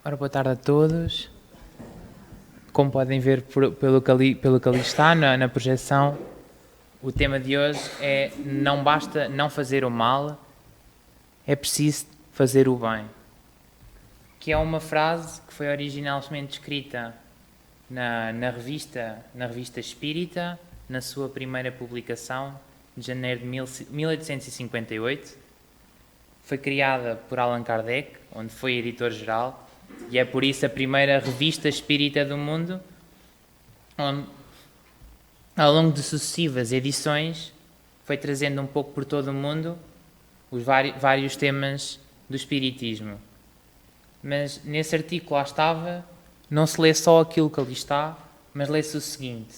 Ora, boa tarde a todos. Como podem ver pelo que ali está na projeção, o tema de hoje é: não basta não fazer o mal, é preciso fazer o bem. Que é uma frase que foi originalmente escrita na revista Espírita, na sua primeira publicação, de janeiro de 1858. Foi criada por Allan Kardec, onde foi editor-geral, e é por isso a primeira revista espírita do mundo, onde, ao longo de sucessivas edições, foi trazendo um pouco por todo o mundo os vários temas do espiritismo. Mas nesse artigo lá estava, não se lê só aquilo que ali está, mas lê-se o seguinte: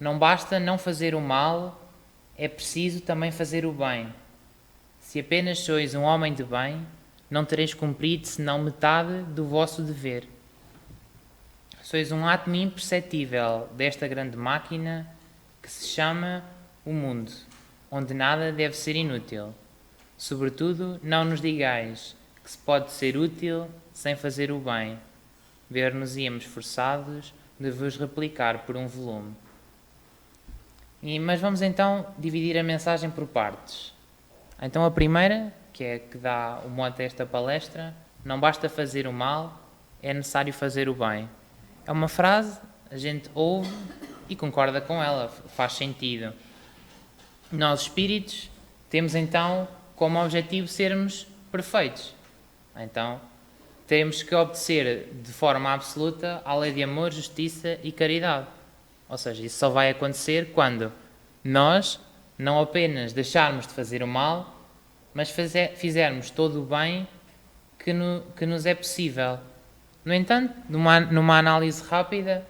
não basta não fazer o mal, é preciso também fazer o bem. Se apenas sois um homem de bem, não tereis cumprido senão metade do vosso dever. Sois um átomo imperceptível desta grande máquina que se chama o mundo, onde nada deve ser inútil. Sobretudo, não nos digais que se pode ser útil sem fazer o bem. Ver-nos-íamos forçados de vos replicar por um volume. Mas vamos então dividir a mensagem por partes. Então a primeira, que é que dá o mote a esta palestra: não basta fazer o mal, é necessário fazer o bem. É uma frase, a gente ouve e concorda com ela, faz sentido. Nós espíritos temos então como objetivo sermos perfeitos. Então temos que obedecer de forma absoluta à lei de amor, justiça e caridade. Ou seja, isso só vai acontecer quando nós não apenas deixarmos de fazer o mal, mas fizermos todo o bem que nos é possível. No entanto, numa análise rápida,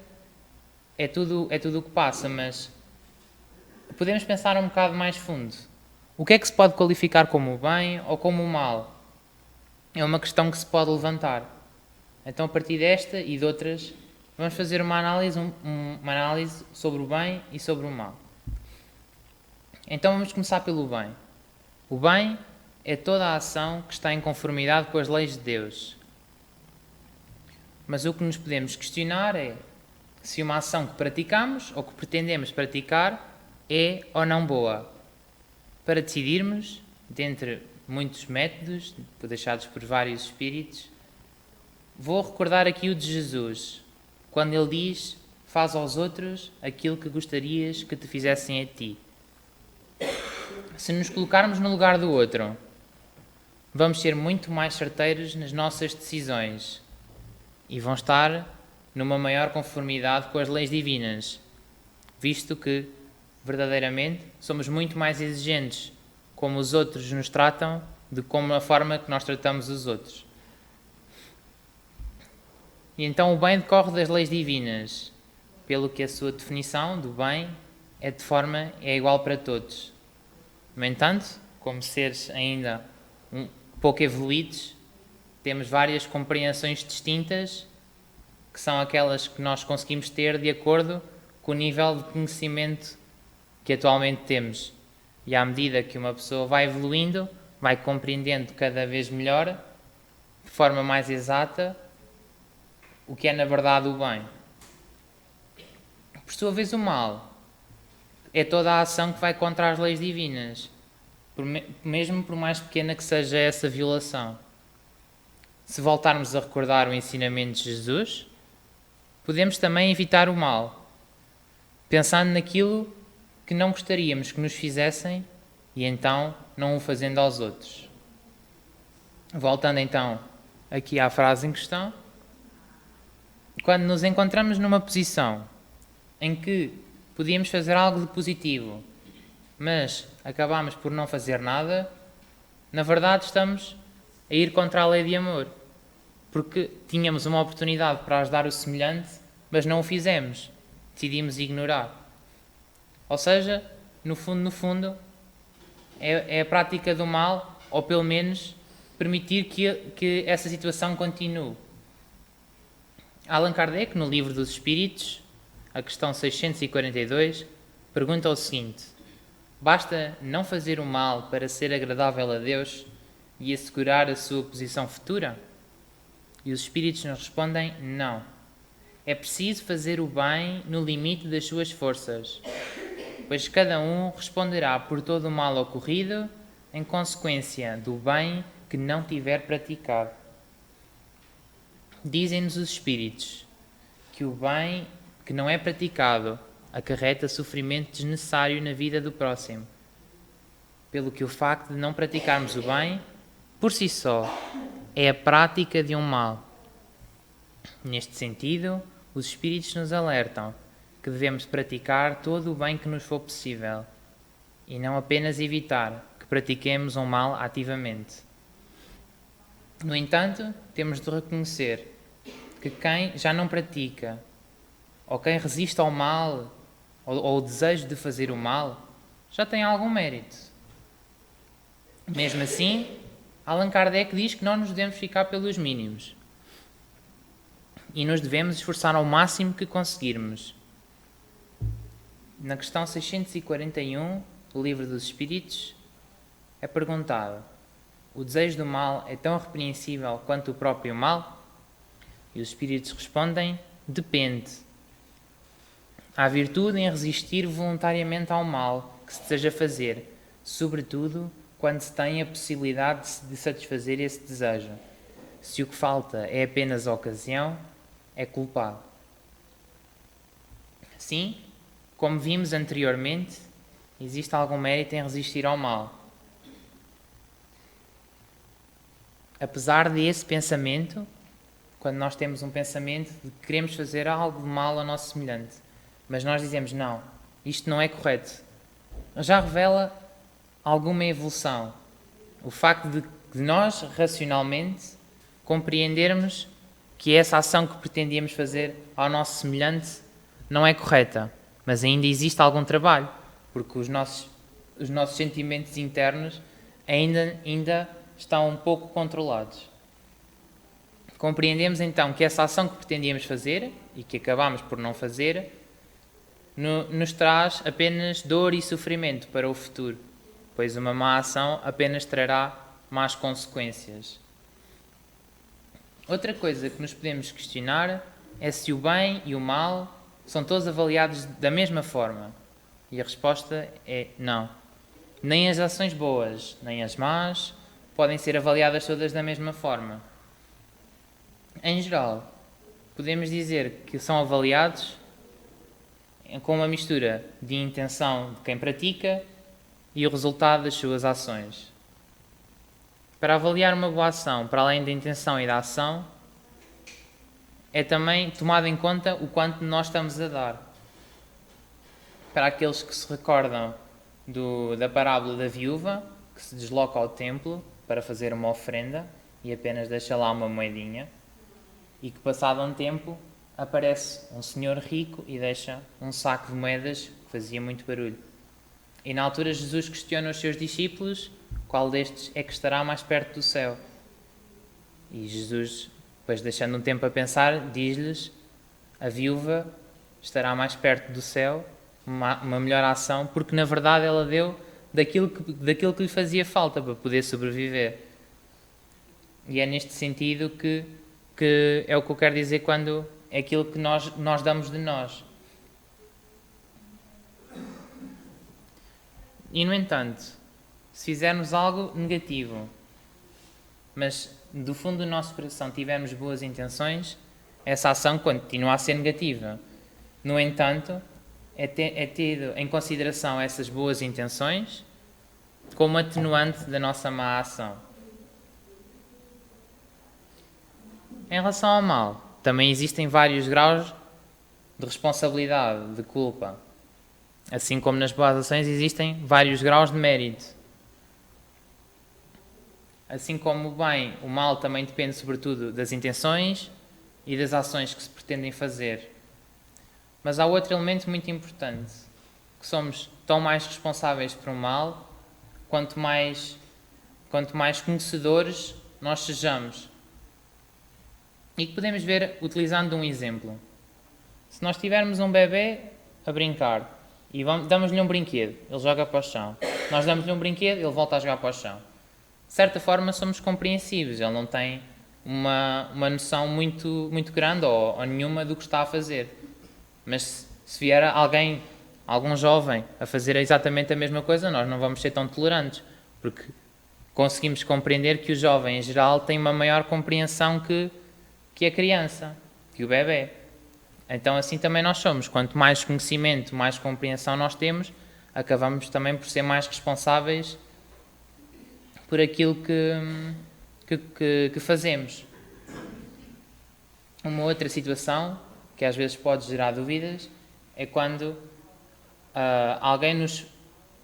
é tudo o que passa, mas podemos pensar um bocado mais fundo. O que é que se pode qualificar como o bem ou como o mal? É uma questão que se pode levantar. Então, a partir desta e de outras, vamos fazer uma análise sobre o bem e sobre o mal. Então, vamos começar pelo bem. O bem é toda a ação que está em conformidade com as leis de Deus. Mas o que nos podemos questionar é se uma ação que praticamos ou que pretendemos praticar é ou não boa. Para decidirmos, dentre muitos métodos deixados por vários espíritos, vou recordar aqui o de Jesus, quando ele diz: faz aos outros aquilo que gostarias que te fizessem a ti. Se nos colocarmos no lugar do outro, vamos ser muito mais certeiros nas nossas decisões e vão estar numa maior conformidade com as leis divinas, visto que, verdadeiramente, somos muito mais exigentes como os outros nos tratam do que como a forma que nós tratamos os outros. E então o bem decorre das leis divinas, pelo que a sua definição do bem é igual para todos. No entanto, como seres ainda pouco evoluídos, temos várias compreensões distintas, que são aquelas que nós conseguimos ter de acordo com o nível de conhecimento que atualmente temos. E à medida que uma pessoa vai evoluindo, vai compreendendo cada vez melhor, de forma mais exata, o que é na verdade o bem. Por sua vez, o mal é toda a ação que vai contra as leis divinas, mesmo por mais pequena que seja essa violação. Se voltarmos a recordar o ensinamento de Jesus, podemos também evitar o mal, pensando naquilo que não gostaríamos que nos fizessem e então não o fazendo aos outros. Voltando então aqui à frase em questão, quando nos encontramos numa posição em que podíamos fazer algo de positivo, mas acabamos por não fazer nada, na verdade estamos a ir contra a lei de amor, porque tínhamos uma oportunidade para ajudar o semelhante, mas não o fizemos, decidimos ignorar. Ou seja, no fundo, é a prática do mal, ou pelo menos permitir que essa situação continue. Allan Kardec, no Livro dos Espíritos, a questão 642, pergunta o seguinte: basta não fazer o mal para ser agradável a Deus e assegurar a sua posição futura? E os espíritos nos respondem: não. É preciso fazer o bem no limite das suas forças, pois cada um responderá por todo o mal ocorrido em consequência do bem que não tiver praticado. Dizem-nos os espíritos que o bem que não é praticado acarreta sofrimento desnecessário na vida do próximo, pelo que o facto de não praticarmos o bem, por si só, é a prática de um mal. Neste sentido, os espíritos nos alertam que devemos praticar todo o bem que nos for possível e não apenas evitar que pratiquemos um mal ativamente. No entanto, temos de reconhecer que quem já não pratica, ou quem resiste ao mal, ou ao desejo de fazer o mal, já tem algum mérito. Mesmo assim, Allan Kardec diz que não nos devemos ficar pelos mínimos e nos devemos esforçar ao máximo que conseguirmos. Na questão 641 do Livro dos Espíritos, é perguntado: o desejo do mal é tão repreensível quanto o próprio mal? E os espíritos respondem: depende. Há virtude em resistir voluntariamente ao mal que se deseja fazer, sobretudo quando se tem a possibilidade de satisfazer esse desejo. Se o que falta é apenas a ocasião, é culpado. Sim, como vimos anteriormente, existe algum mérito em resistir ao mal. Apesar desse pensamento, quando nós temos um pensamento de que queremos fazer algo de mal ao nosso semelhante, mas nós dizemos: não, isto não é correto, já revela alguma evolução. O facto de nós, racionalmente, compreendermos que essa ação que pretendíamos fazer ao nosso semelhante não é correta, mas ainda existe algum trabalho, porque os nossos sentimentos internos ainda estão um pouco controlados. Compreendemos então que essa ação que pretendíamos fazer e que acabamos por não fazer nos traz apenas dor e sofrimento para o futuro, pois uma má ação apenas trará más consequências. Outra coisa que nos podemos questionar é se o bem e o mal são todos avaliados da mesma forma. E a resposta é não. Nem as ações boas, nem as más podem ser avaliadas todas da mesma forma. Em geral, podemos dizer que são avaliados com uma mistura de intenção de quem pratica e o resultado das suas ações. Para avaliar uma boa ação, para além da intenção e da ação, é também tomado em conta o quanto nós estamos a dar. Para aqueles que se recordam da parábola da viúva, que se desloca ao templo para fazer uma oferenda e apenas deixa lá uma moedinha, e que passado um tempo aparece um senhor rico e deixa um saco de moedas que fazia muito barulho. E na altura Jesus questiona os seus discípulos qual destes é que estará mais perto do céu. E Jesus, depois deixando um tempo a pensar, diz-lhes: a viúva estará mais perto do céu, uma melhor ação, porque na verdade ela deu daquilo que lhe fazia falta para poder sobreviver. E é neste sentido que é o que eu quero dizer quando é aquilo que nós damos de nós. E, no entanto, se fizermos algo negativo, mas do fundo do nosso coração tivermos boas intenções, essa ação continua a ser negativa. No entanto, é tido em consideração essas boas intenções como atenuante da nossa má ação. Em relação ao mal, também existem vários graus de responsabilidade, de culpa. Assim como nas boas ações existem vários graus de mérito. Assim como o bem, o mal também depende sobretudo das intenções e das ações que se pretendem fazer. Mas há outro elemento muito importante, que somos tão mais responsáveis por um mal quanto mais conhecedores nós sejamos. E que podemos ver utilizando um exemplo. Se nós tivermos um bebê a brincar e damos-lhe um brinquedo, ele joga para o chão. Nós damos-lhe um brinquedo, ele volta a jogar para o chão. De certa forma somos compreensivos, ele não tem uma noção muito, muito grande ou nenhuma do que está a fazer. Mas se vier algum jovem, a fazer exatamente a mesma coisa, nós não vamos ser tão tolerantes, porque conseguimos compreender que o jovem, em geral, tem uma maior compreensão que a criança, que o bebé. Então assim também nós somos. Quanto mais conhecimento, mais compreensão nós temos, acabamos também por ser mais responsáveis por aquilo que fazemos. Uma outra situação que às vezes pode gerar dúvidas é quando alguém nos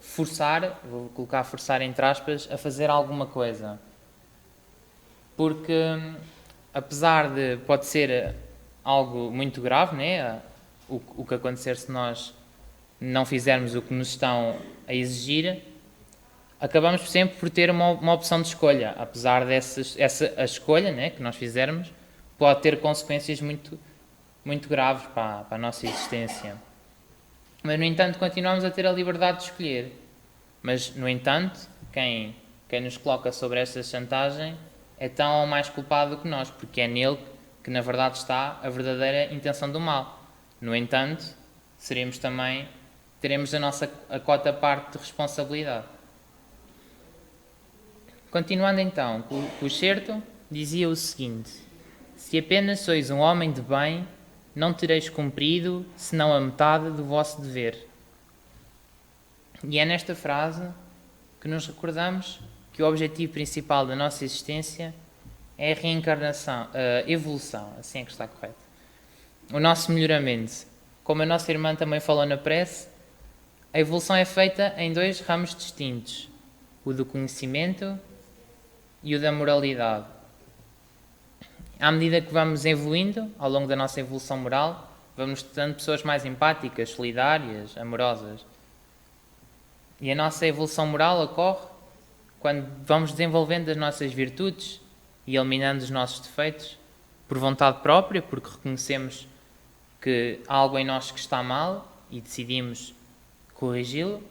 forçar, vou colocar forçar entre aspas, a fazer alguma coisa. Porque apesar de pode ser algo muito grave, né? O que acontecer se nós não fizermos o que nos estão a exigir, acabamos sempre por ter uma opção de escolha, apesar a escolha, né, que nós fizermos pode ter consequências muito, muito graves para a nossa existência. Mas, no entanto, continuamos a ter a liberdade de escolher. Mas, no entanto, quem nos coloca sobre esta chantagem é tão ou mais culpado que nós, porque é nele que, na verdade, está a verdadeira intenção do mal. No entanto, teremos a cota parte de responsabilidade. Continuando então, o excerto dizia o seguinte: se apenas sois um homem de bem, não tereis cumprido, senão a metade do vosso dever. E é nesta frase que nos recordamos que o objetivo principal da nossa existência é a reencarnação, a evolução, assim é que está correto. O nosso melhoramento. Como a nossa irmã também falou na prece, a evolução é feita em dois ramos distintos, o do conhecimento e o da moralidade. À medida que vamos evoluindo, ao longo da nossa evolução moral, vamos tornando pessoas mais empáticas, solidárias, amorosas. E a nossa evolução moral ocorre quando vamos desenvolvendo as nossas virtudes e eliminando os nossos defeitos por vontade própria, porque reconhecemos que há algo em nós que está mal e decidimos corrigi-lo,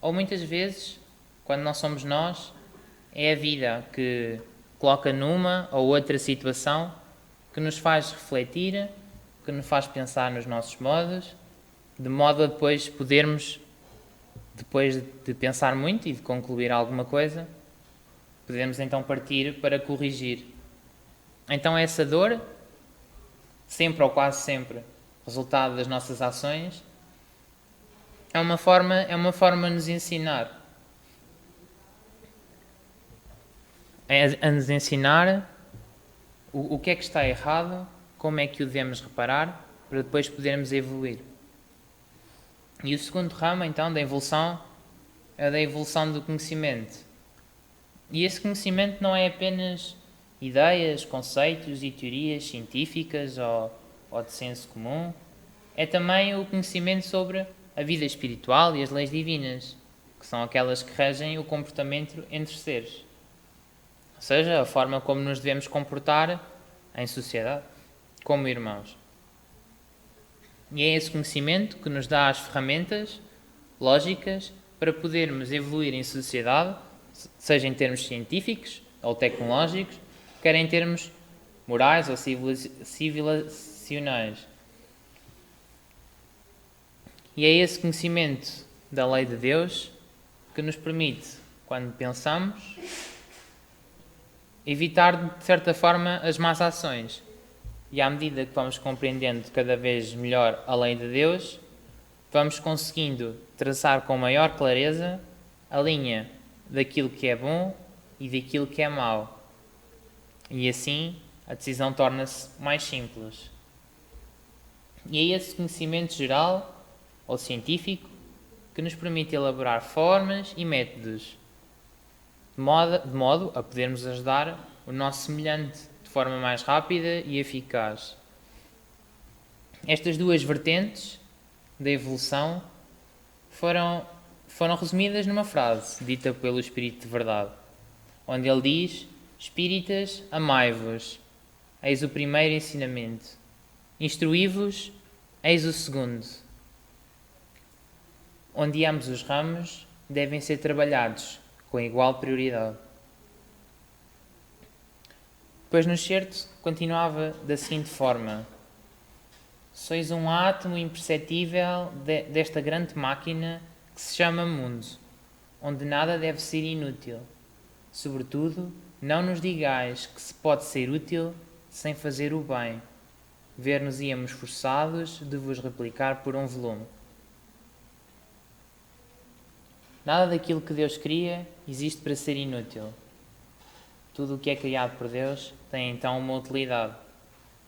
ou muitas vezes, quando não somos nós, é a vida que coloca numa ou outra situação que nos faz refletir, que nos faz pensar nos nossos modos, de modo a depois podermos, depois de pensar muito e de concluir alguma coisa, podemos então partir para corrigir. Então essa dor, sempre ou quase sempre, resultado das nossas ações, é uma forma de nos ensinar. A nos ensinar o que é que está errado, como é que o devemos reparar, para depois podermos evoluir. E o segundo ramo, então, da evolução, é da evolução do conhecimento. E esse conhecimento não é apenas ideias, conceitos e teorias científicas ou de senso comum, é também o conhecimento sobre a vida espiritual e as leis divinas, que são aquelas que regem o comportamento entre seres. Ou seja, a forma como nos devemos comportar em sociedade, como irmãos. E é esse conhecimento que nos dá as ferramentas lógicas para podermos evoluir em sociedade, seja em termos científicos ou tecnológicos, quer em termos morais ou civilizacionais. E é esse conhecimento da lei de Deus que nos permite, quando pensamos, evitar, de certa forma, as más ações. E à medida que vamos compreendendo cada vez melhor a lei de Deus, vamos conseguindo traçar com maior clareza a linha daquilo que é bom e daquilo que é mau. E assim a decisão torna-se mais simples. E é esse conhecimento geral ou científico que nos permite elaborar formas e métodos de modo a podermos ajudar o nosso semelhante de forma mais rápida e eficaz. Estas duas vertentes da evolução foram resumidas numa frase dita pelo Espírito de Verdade, onde ele diz: Espíritas, amai-vos, eis o primeiro ensinamento. Instruí-vos, eis o segundo. Onde ambos os ramos devem ser trabalhados com igual prioridade. Depois no excerto continuava da seguinte forma: sois um átomo imperceptível desta grande máquina que se chama mundo, onde nada deve ser inútil. Sobretudo, não nos digais que se pode ser útil sem fazer o bem. Ver-nos-íamos forçados de vos replicar por um volume. Nada daquilo que Deus cria existe para ser inútil. Tudo o que é criado por Deus tem então uma utilidade.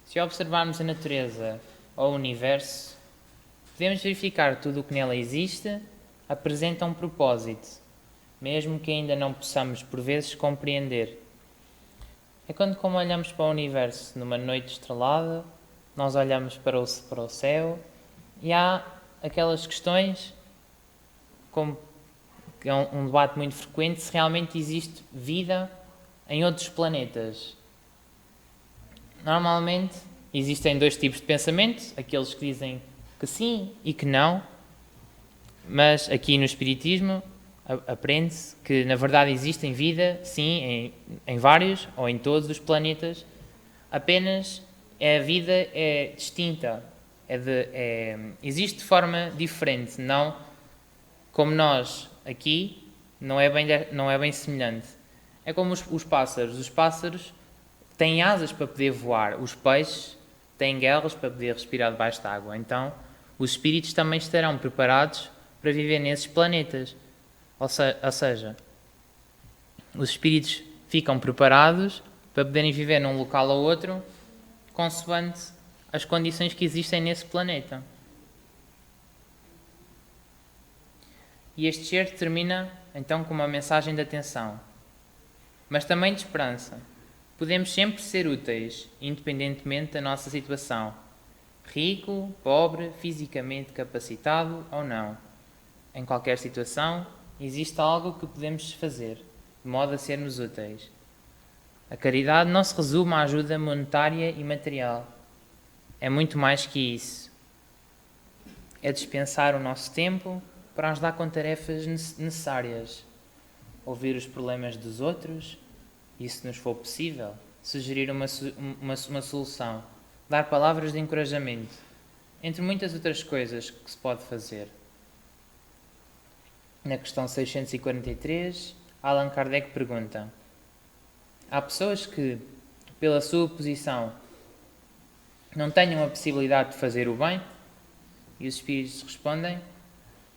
Se observarmos a natureza ou o universo, podemos verificar que tudo o que nela existe apresenta um propósito, mesmo que ainda não possamos por vezes compreender. É quando, como olhamos para o universo numa noite estrelada, nós olhamos para o céu e há aquelas questões, como é um debate muito frequente, se realmente existe vida em outros planetas. Normalmente existem dois tipos de pensamento, aqueles que dizem que sim e que não, mas aqui no Espiritismo aprende-se que na verdade existem vida, sim, em vários ou em todos os planetas, apenas a vida é distinta, existe de forma diferente, não como nós aqui, não é bem semelhante. É como os pássaros têm asas para poder voar, os peixes têm guelas para poder respirar debaixo da água, então os espíritos também estarão preparados para viver nesses planetas. Ou seja, os espíritos ficam preparados para poderem viver num local ou outro, consoante as condições que existem nesse planeta. E este excerto termina então com uma mensagem de atenção, mas também de esperança. Podemos sempre ser úteis, independentemente da nossa situação, rico, pobre, fisicamente capacitado ou não. Em qualquer situação, existe algo que podemos fazer, de modo a sermos úteis. A caridade não se resume à ajuda monetária e material. É muito mais que isso. É dispensar o nosso tempo para ajudar com tarefas necessárias, ouvir os problemas dos outros e, se nos for possível, sugerir uma solução, dar palavras de encorajamento, entre muitas outras coisas que se pode fazer. Na questão 643, Allan Kardec pergunta: há pessoas que, pela sua posição, não tenham a possibilidade de fazer o bem? E os espíritos respondem: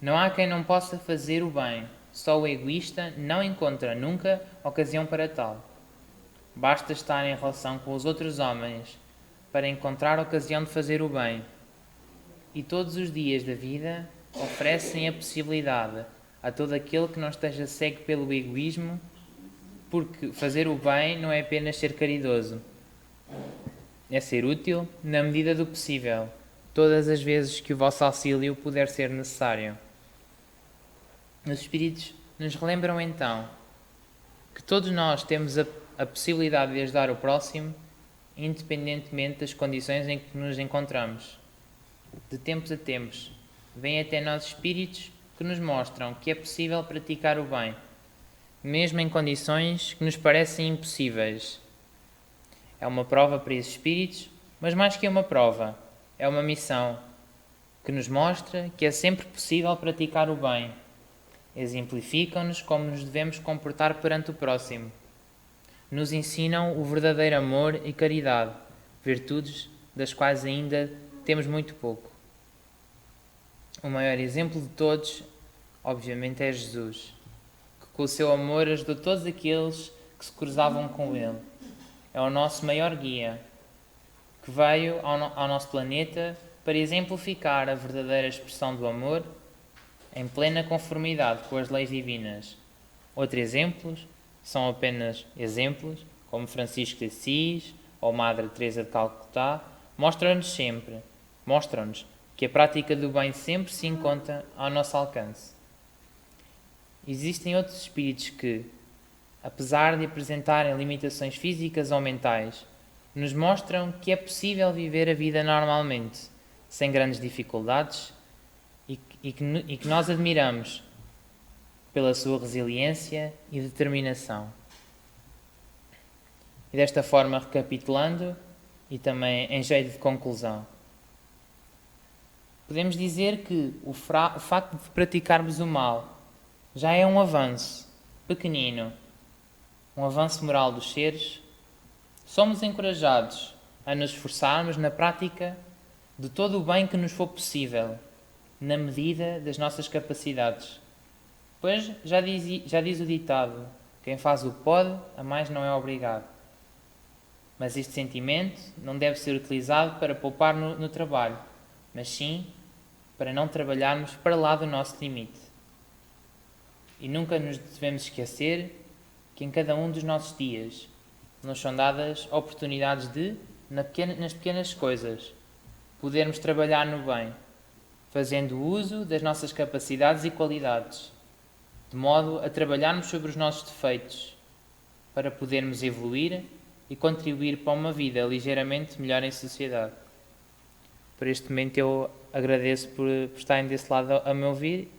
não há quem não possa fazer o bem, só o egoísta não encontra nunca ocasião para tal. Basta estar em relação com os outros homens para encontrar ocasião de fazer o bem. E todos os dias da vida oferecem a possibilidade a todo aquele que não esteja cego pelo egoísmo, porque fazer o bem não é apenas ser caridoso, é ser útil na medida do possível, todas as vezes que o vosso auxílio puder ser necessário. Os Espíritos nos relembram então que todos nós temos a possibilidade de ajudar o próximo, independentemente das condições em que nos encontramos. De tempos a tempos, vêm até nós espíritos que nos mostram que é possível praticar o bem, mesmo em condições que nos parecem impossíveis. É uma prova para esses espíritos, mas mais que uma prova, é uma missão que nos mostra que é sempre possível praticar o bem. Exemplificam-nos como nos devemos comportar perante o próximo. Nos ensinam o verdadeiro amor e caridade, virtudes das quais ainda temos muito pouco. O maior exemplo de todos, obviamente, é Jesus, que com o seu amor ajudou todos aqueles que se cruzavam com ele. É o nosso maior guia, que veio ao nosso planeta para exemplificar a verdadeira expressão do amor em plena conformidade com as leis divinas. Outros exemplos são apenas exemplos, como Francisco de Assis ou Madre Teresa de Calcutá, mostram-nos que a prática do bem sempre se encontra ao nosso alcance. Existem outros espíritos que, apesar de apresentarem limitações físicas ou mentais, nos mostram que é possível viver a vida normalmente, sem grandes dificuldades, e que nós admiramos pela sua resiliência e determinação. E desta forma, recapitulando e também em jeito de conclusão, podemos dizer que o facto de praticarmos o mal já é um avanço pequenino, um avanço moral dos seres. Somos encorajados a nos esforçarmos na prática de todo o bem que nos for possível, na medida das nossas capacidades. Pois já diz o ditado: quem faz o que pode, a mais não é obrigado. Mas este sentimento não deve ser utilizado para poupar no trabalho, mas sim para não trabalharmos para lá do nosso limite. E nunca nos devemos esquecer que em cada um dos nossos dias nos são dadas oportunidades de, nas pequenas coisas, podermos trabalhar no bem, fazendo uso das nossas capacidades e qualidades, de modo a trabalharmos sobre os nossos defeitos, para podermos evoluir e contribuir para uma vida ligeiramente melhor em sociedade. Por este momento eu agradeço por estarem desse lado a me ouvir